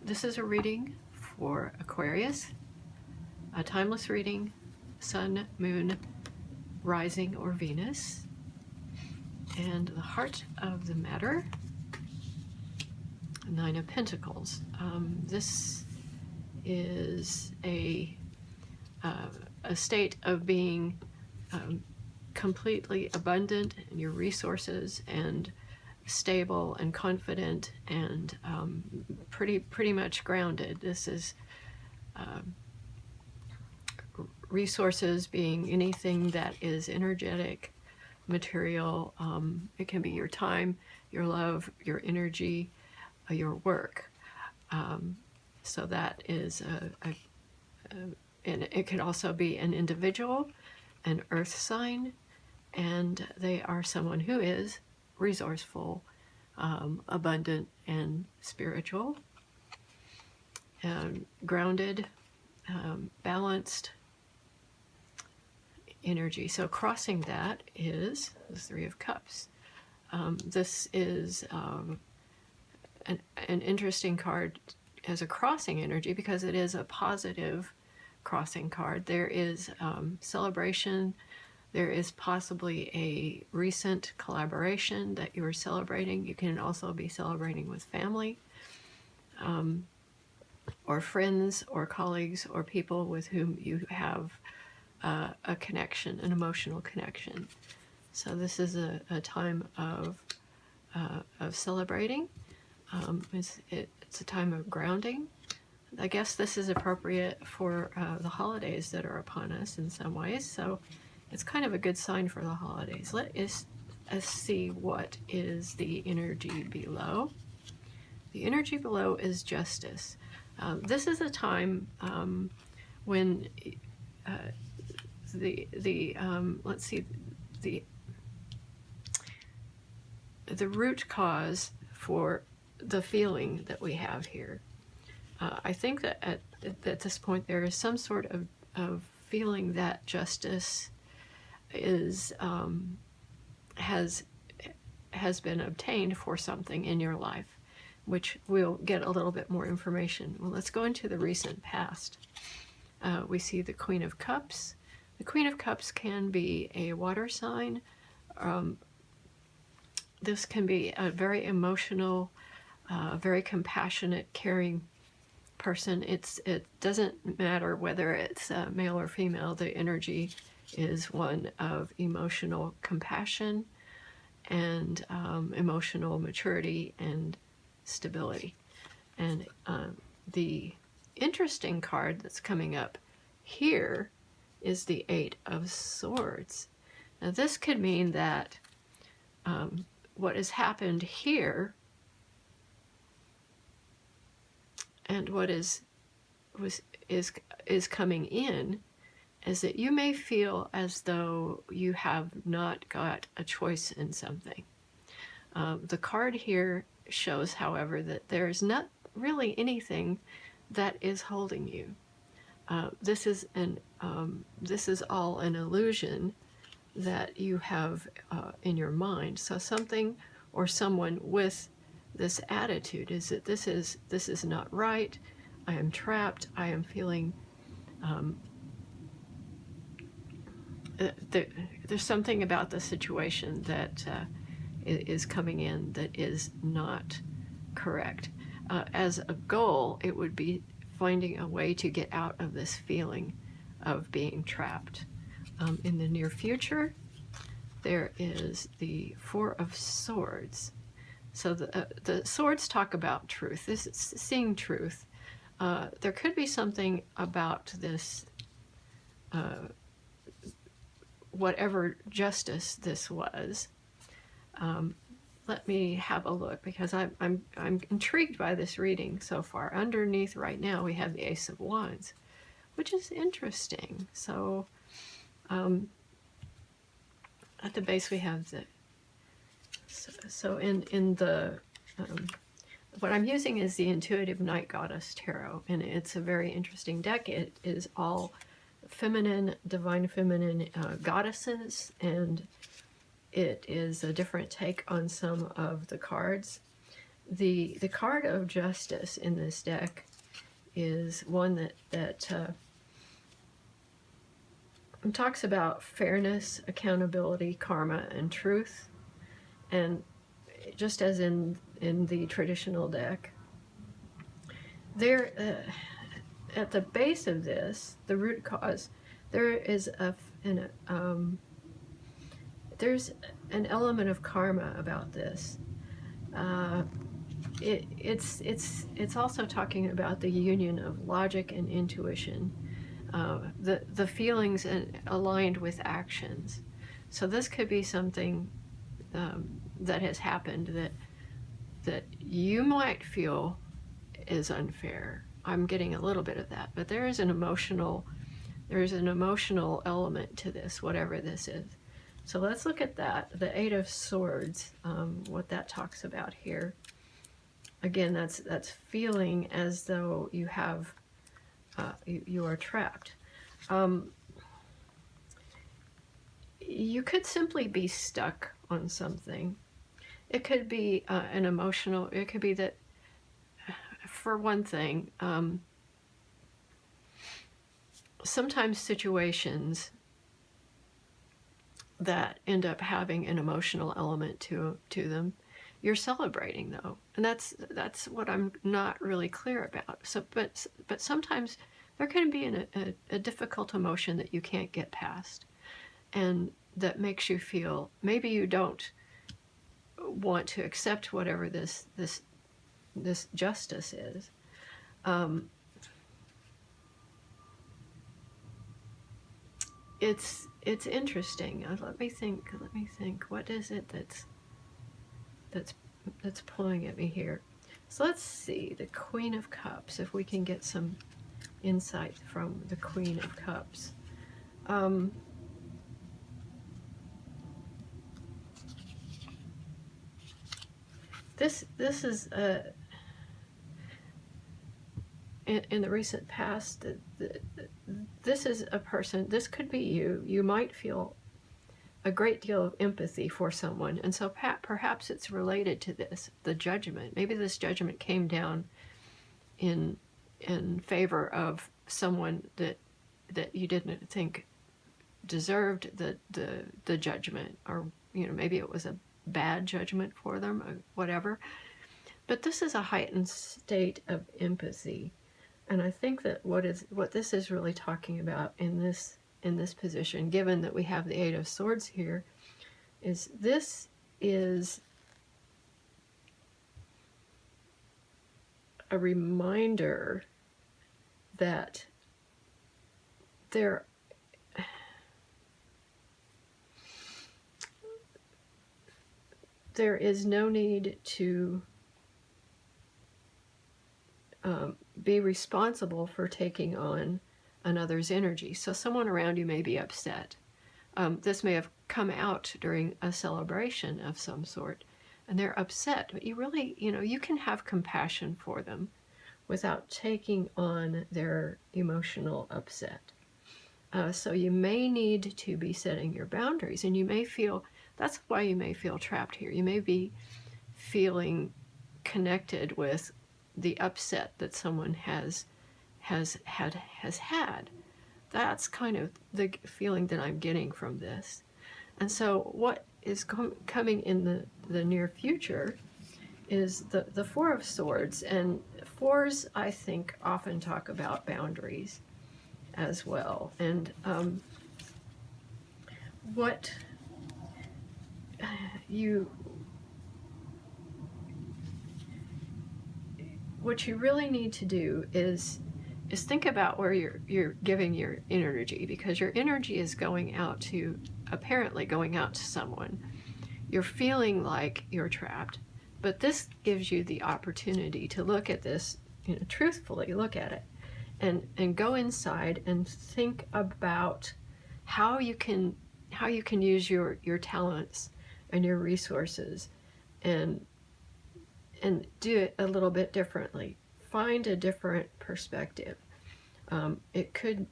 This is a reading for Aquarius, a timeless reading, Sun, Moon, Rising, or Venus. And the heart of the matter, Nine of Pentacles. This is a state of being completely abundant in your resources and stable and confident and pretty much grounded. This is resources being anything that is energetic, material. It can be your time, your love, your energy, your work. So that is and it could also be an individual, an earth sign, and they are someone who is resourceful, abundant, and spiritual, grounded, balanced energy. So crossing that is the Three of Cups. This is an interesting card as a crossing energy because it is a positive crossing card. There is celebration. There is possibly a recent collaboration that you are celebrating. You can also be celebrating with family, or friends, or colleagues, or people with whom you have a connection, an emotional connection. So this is a time of celebrating. It's a time of grounding. I guess this is appropriate for the holidays that are upon us in some ways. So it's kind of a good sign for the holidays. Let us see what is the energy below. The energy below is justice. This is a time when let's see, the root cause for the feeling that we have here. I think that at this point there is some sort of feeling that justice is has been obtained for something in your life, which we'll get a little bit more information. Well, let's go into the recent past. We see the Queen of Cups. The Queen of Cups can be a water sign. This can be a very emotional, very compassionate, caring person. It doesn't matter whether it's male or female. The energy is one of emotional compassion and emotional maturity and stability. And the interesting card that's coming up here is the Eight of Swords. Now this could mean that what has happened here and what is coming in is that you may feel as though you have not got a choice in something. The card here shows, however, that there is not really anything that is holding you. This is all an illusion that you have in your mind. So something or someone with this attitude is that this is not right. I am trapped. I am feeling there's something about the situation that is coming in that is not correct. As a goal, it would be finding a way to get out of this feeling of being trapped. In the near future, there is the Four of Swords. So the swords talk about truth. This is seeing truth. There could be something about this, whatever justice this was. Let me have a look because I'm intrigued by this reading so far. Underneath right now we have the Ace of Wands, which is interesting. So at the base we have the in the what I'm using is the Intuitive Night Goddess Tarot, and it's a very interesting deck. It is all feminine, divine feminine goddesses, and it is a different take on some of the cards. The card of Justice in this deck is one that talks about fairness, accountability, karma, and truth. And just as in the traditional deck, there at the base of this, the root cause, there is there's an element of karma about this. It's also talking about the union of logic and intuition, the feelings aligned with actions. So this could be something that has happened that you might feel is unfair. I'm getting a little bit of that, but there is an emotional element to this, whatever this is. So let's look at that, the Eight of Swords, what that talks about here. Again, that's feeling as though you have you are trapped. You could simply be stuck on something. It could be an emotional, it could be that, for one thing, sometimes situations that end up having an emotional element to them, you're celebrating though, and that's what I'm not really clear about. So, but sometimes there can be a difficult emotion that you can't get past, and that makes you feel maybe you don't want to accept whatever this justice is. It's interesting. Let me think. What is it that's pulling at me here? So let's see, the Queen of Cups, if we can get some insight from the Queen of Cups. This is in the recent past, this is a person, this could be you. You might feel a great deal of empathy for someone, and so perhaps it's related to this, the judgment. Maybe this judgment came down in favor of someone that you didn't think deserved the judgment, or maybe it was a bad judgment for them, or whatever. But this is a heightened state of empathy. And I think that what this is really talking about in this position, given that we have the Eight of Swords here, is this is a reminder that there is no need to be responsible for taking on another's energy. So someone around you may be upset. This may have come out during a celebration of some sort, and they're upset, but you really, you can have compassion for them without taking on their emotional upset. So you may need to be setting your boundaries, and you may feel, that's why you may feel trapped here. You may be feeling connected with the upset that someone has had. That's kind of the feeling that I'm getting from this. And so what is coming in the near future is the Four of Swords. And fours, I think, often talk about boundaries as well. And what you really need to do is think about where you're giving your energy, because your energy is apparently going out to someone. You're feeling like you're trapped, but this gives you the opportunity to look at this, truthfully look at it, and go inside and think about how you can use your talents and your resources and do it a little bit differently. Find a different perspective. It could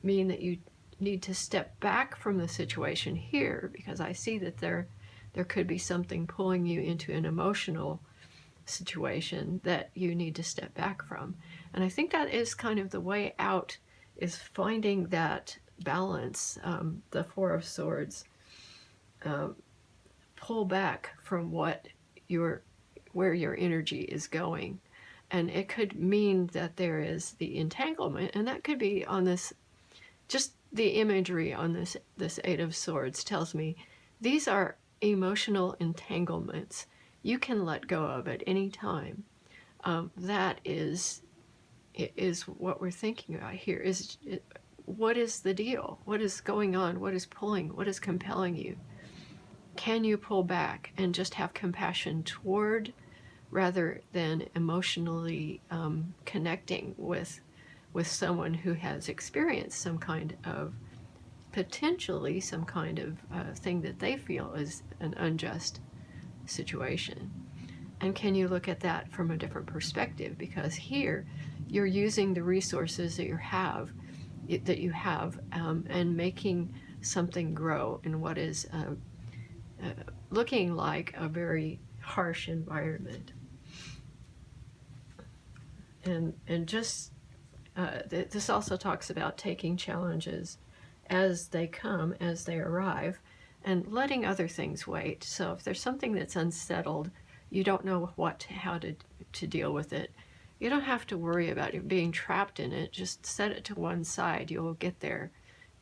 mean that you need to step back from the situation here, because I see that there could be something pulling you into an emotional situation that you need to step back from. And I think that is kind of the way out, is finding that balance. The Four of Swords, pull back from where your energy is going. And it could mean that there is the entanglement, and that could be on this, just the imagery on this Eight of Swords tells me these are emotional entanglements you can let go of at any time. That is what we're thinking about here. What is the deal? What is going on? What is pulling? What is compelling you? Can you pull back and just have compassion toward, rather than emotionally connecting with someone who has experienced some kind of, potentially some kind of thing that they feel is an unjust situation? And can you look at that from a different perspective? Because here you're using the resources that you have and making something grow in what is looking like a very harsh environment. And just this also talks about taking challenges as they come, as they arrive, and letting other things wait. So if there's something that's unsettled, you don't know how to deal with it, you don't have to worry about it being trapped in it. Just set it to one side. You'll get there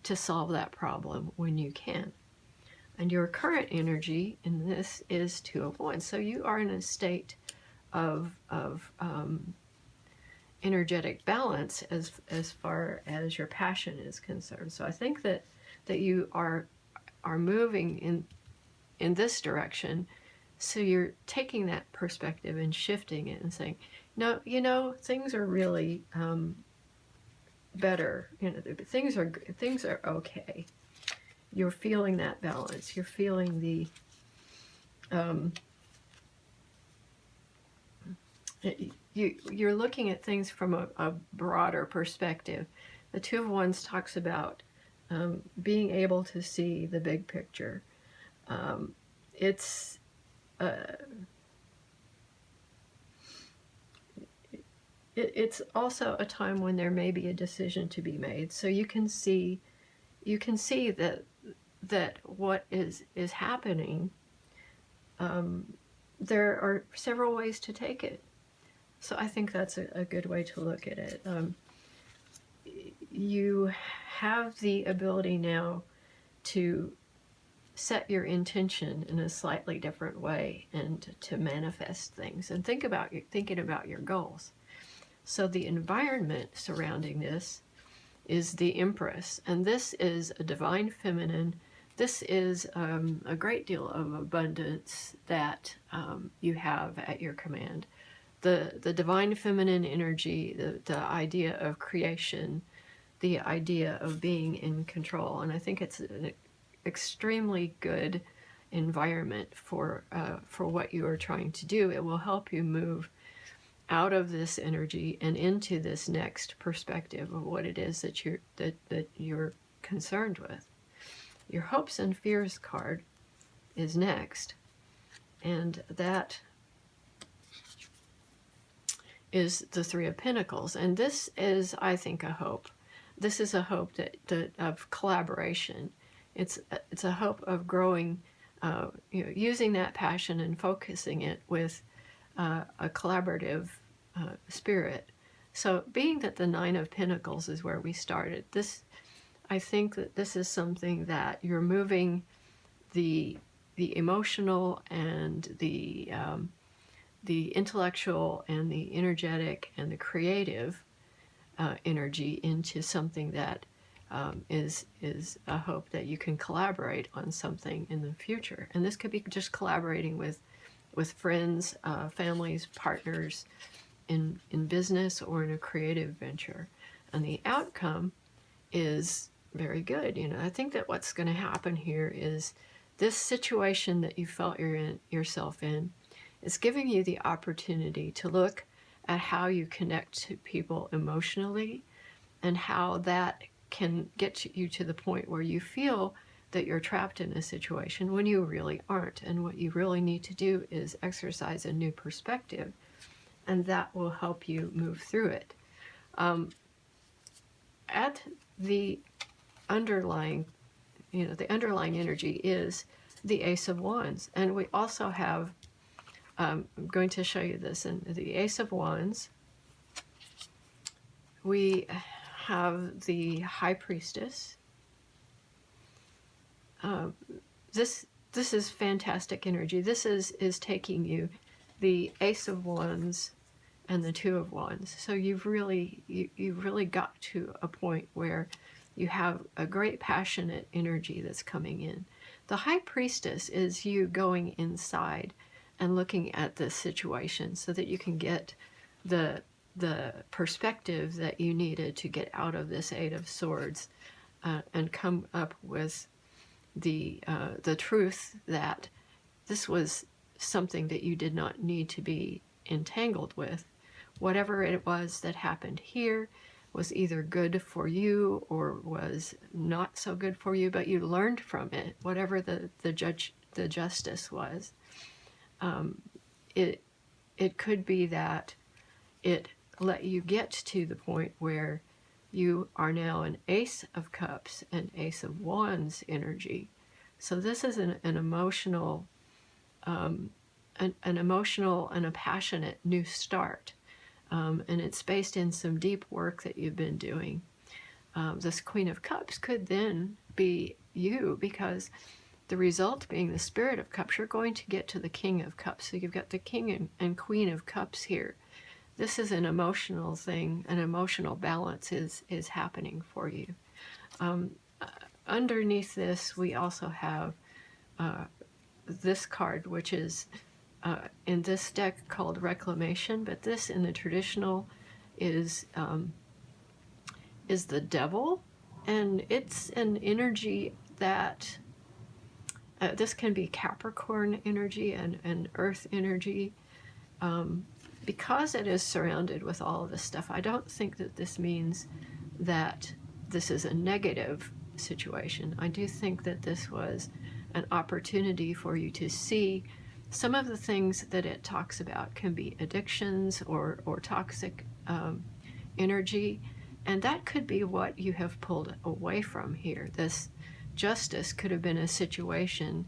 to solve that problem when you can. And your current energy in this is Two of Wands. So you are in a state of energetic balance as far as your passion is concerned. So I think that you are moving in this direction. So you're taking that perspective and shifting it and saying, no, things are really better. Things are okay. You're feeling that balance. You're feeling the you're looking at things from a broader perspective. The Two of Wands talks about being able to see the big picture. It's also a time when there may be a decision to be made. So you can see that what is happening. There are several ways to take it. So I think that's a good way to look at it. You have the ability now to set your intention in a slightly different way and to manifest things and thinking about your goals. So the environment surrounding this is the Empress, and this is a divine feminine. This is a great deal of abundance that you have at your command. The divine feminine energy, the idea of creation, the idea of being in control. And I think it's an extremely good environment for what you are trying to do. It will help you move out of this energy and into this next perspective of what it is that you're concerned with. Your hopes and fears card is next, and that is the Three of Pentacles. And this is, I think, a hope. This is a hope that of collaboration. It's a hope of growing, using that passion and focusing it with a collaborative spirit. So being that the Nine of Pentacles is where we started, I think that this is something that you're moving the emotional and the intellectual and the energetic and the creative energy into something that is a hope that you can collaborate on something in the future. And this could be just collaborating with friends, families, partners in business or in a creative venture. And the outcome is very good. I think that what's going to happen here is this situation that you felt yourself in is giving you the opportunity to look at how you connect to people emotionally and how that can get you to the point where you feel that you're trapped in a situation when you really aren't. And what you really need to do is exercise a new perspective, and that will help you move through it. At the underlying, the underlying energy is the Ace of Wands. And we also have, I'm going to show you this, in the Ace of Wands, we have the High Priestess. This is fantastic energy. This is taking you the Ace of Wands and the Two of Wands. So you've really got to a point where you have a great passionate energy that's coming in. The High Priestess is you going inside and looking at the situation so that you can get the perspective that you needed to get out of this Eight of Swords, and come up with the truth that this was something that you did not need to be entangled with. Whatever it was that happened here was either good for you or was not so good for you, but you learned from it, whatever the justice was. It could be that it let you get to the point where you are now an Ace of Cups and Ace of Wands energy. So this is an emotional, an emotional and a passionate new start. And it's based in some deep work that you've been doing. This Queen of Cups could then be you, because the result being the Spirit of Cups, you're going to get to the King of Cups. So you've got the King and Queen of Cups here. This is an emotional thing. An emotional balance is happening for you. Underneath this, we also have this card, which is in this deck called Reclamation, but this in the traditional is the Devil, and it's an energy that this can be Capricorn energy and Earth energy. Because it is surrounded with all of this stuff, I don't think that this means that this is a negative situation. I do think that this was an opportunity for you to see some of the things that it talks about can be addictions or toxic energy, and that could be what you have pulled away from here. This justice could have been a situation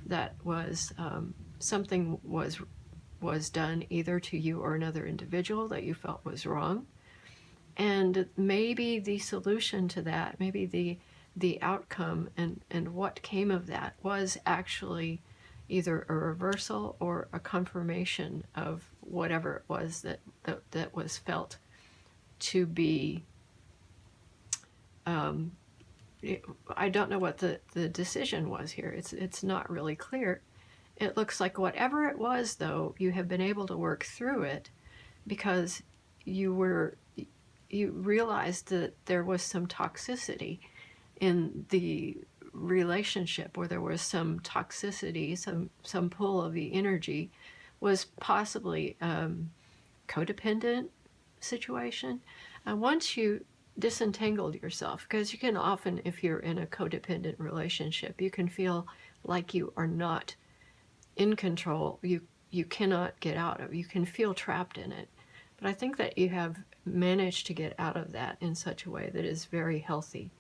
that was something was done either to you or another individual that you felt was wrong, and maybe the solution to that, maybe the outcome and what came of that was actually either a reversal or a confirmation of whatever it was that was felt to be, I don't know what the decision was here. It's not really clear. It looks like whatever it was, though, you have been able to work through it because you realized that there was some toxicity in the relationship, where there was some toxicity, some pull of the energy, was possibly codependent situation. And once you disentangled yourself, because you can often, if you're in a codependent relationship, you can feel like you are not in control. You cannot get out of it. You can feel trapped in it. But I think that you have managed to get out of that in such a way that is very healthy,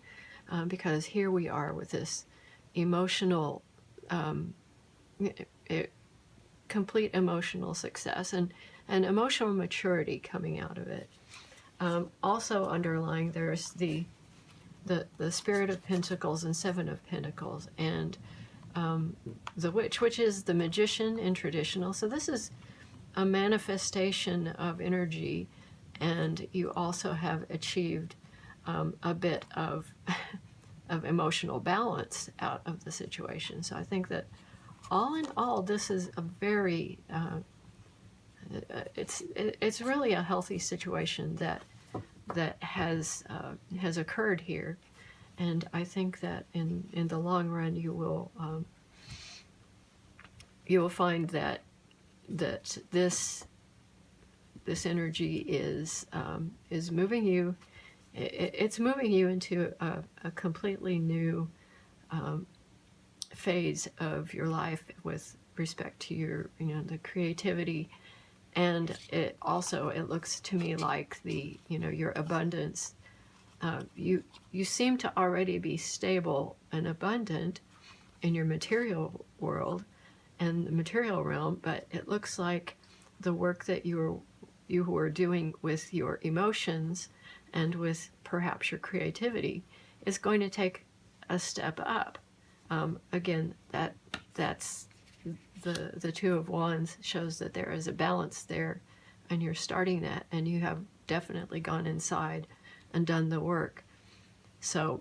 because here we are with this emotional, complete emotional success and emotional maturity coming out of it. Also underlying, there's the Spirit of Pentacles and Seven of Pentacles, and the Witch, which is the Magician in traditional. So this is a manifestation of energy, and you also have achieved a bit of emotional balance out of the situation. So I think that all in all, this is a very it's really a healthy situation that has occurred here. And I think that in the long run, you will find that this energy is moving you. It's moving you into a completely new phase of your life with respect to your, the creativity. And it also, it looks to me like the, your abundance. You seem to already be stable and abundant in your material world and the material realm, but it looks like the work that you were doing with your emotions and with perhaps your creativity is going to take a step up. Again, that's the Two of Wands shows that there is a balance there, and you're starting that, and you have definitely gone inside and done the work. So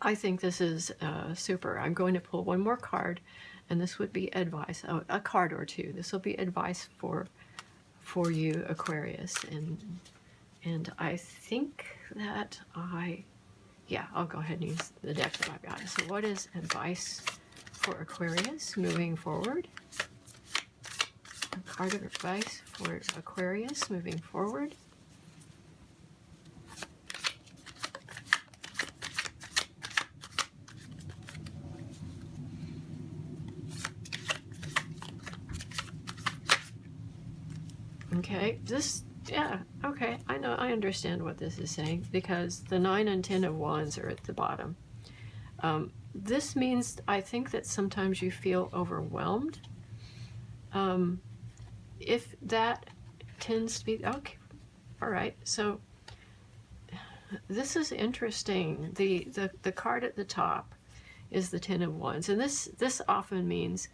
I think this is super. I'm going to pull one more card, and this would be advice, a card or two. This will be advice for you, Aquarius, and I think that I'll go ahead and use the deck that I've got. So what is advice for Aquarius moving forward? A card of advice for Aquarius moving forward. Okay, okay, I understand what this is saying, because the 9 and 10 of Wands are at the bottom. This means, I think, that sometimes you feel overwhelmed. If that tends to be, okay, all right, so this is interesting. The card at the top is the 10 of Wands, and this often means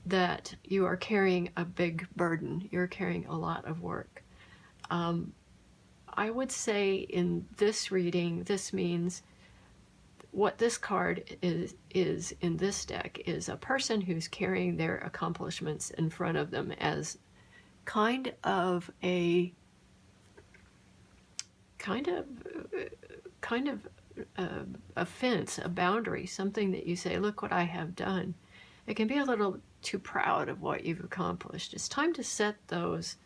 that you are carrying a big burden. You're carrying a lot of work. I would say in this reading, this means what this card is in this deck is a person who's carrying their accomplishments in front of them as kind of a fence, a boundary, something that you say, look what I have done. It can be a little too proud of what you've accomplished. It's time to set those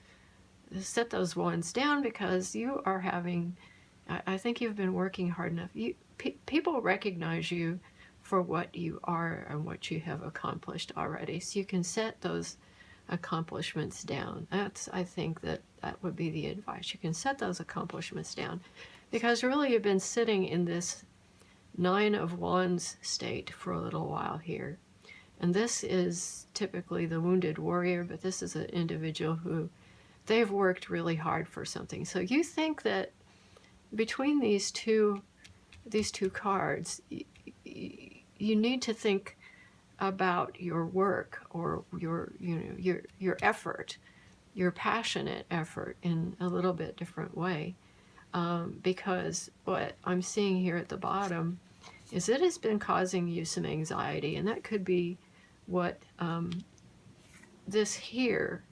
ones down, because you are having, I think you've been working hard enough. People recognize you for what you are and what you have accomplished already. So you can set those accomplishments down. I think that would be the advice. You can set those accomplishments down, because really you've been sitting in this 9 of Wands state for a little while here. And this is typically the wounded warrior, but this is an individual who they've worked really hard for something. So you think that between these two cards, you need to think about your work, or your effort, your passionate effort, in a little bit different way, because what I'm seeing here at the bottom is it has been causing you some anxiety, and that could be what this here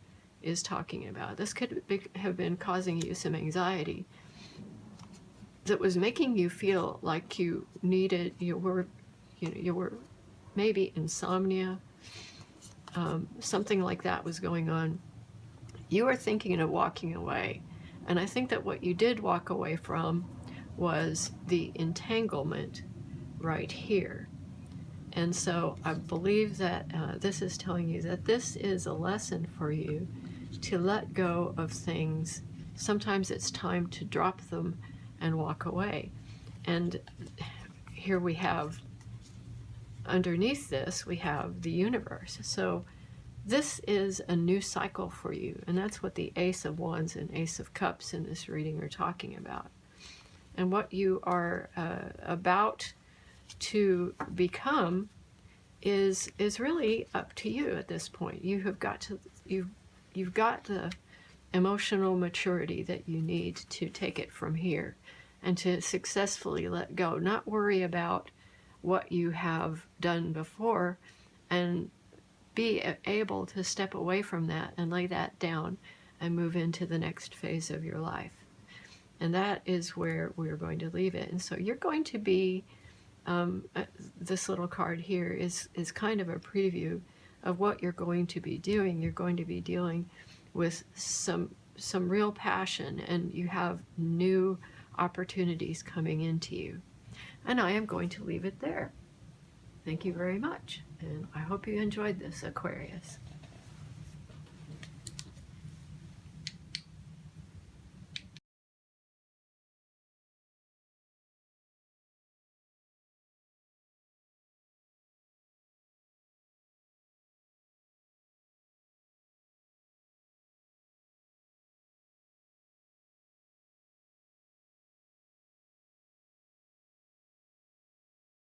is talking about. This could have been causing you some anxiety that was making you feel like you were maybe insomnia, something like that was going on. You were thinking of walking away, and I think that what you did walk away from was the entanglement right here. And so I believe that this is telling you that this is a lesson for you to let go of things. Sometimes it's time to drop them and walk away. And here we have, underneath this, we have the universe. So this is a new cycle for you, and that's what the Ace of Wands and Ace of Cups in this reading are talking about. And what you are about to become is really up to you at this point. You have got to, you've got the emotional maturity that you need to take it from here and to successfully let go, not worry about what you have done before, and be able to step away from that and lay that down and move into the next phase of your life. And that is where we're going to leave it. And so you're going to be, this little card here is kind of a preview of what you're going to be doing. You're going to be dealing with some real passion, and you have new opportunities coming into you. And I am going to leave it there. Thank you very much, and I hope you enjoyed this, Aquarius.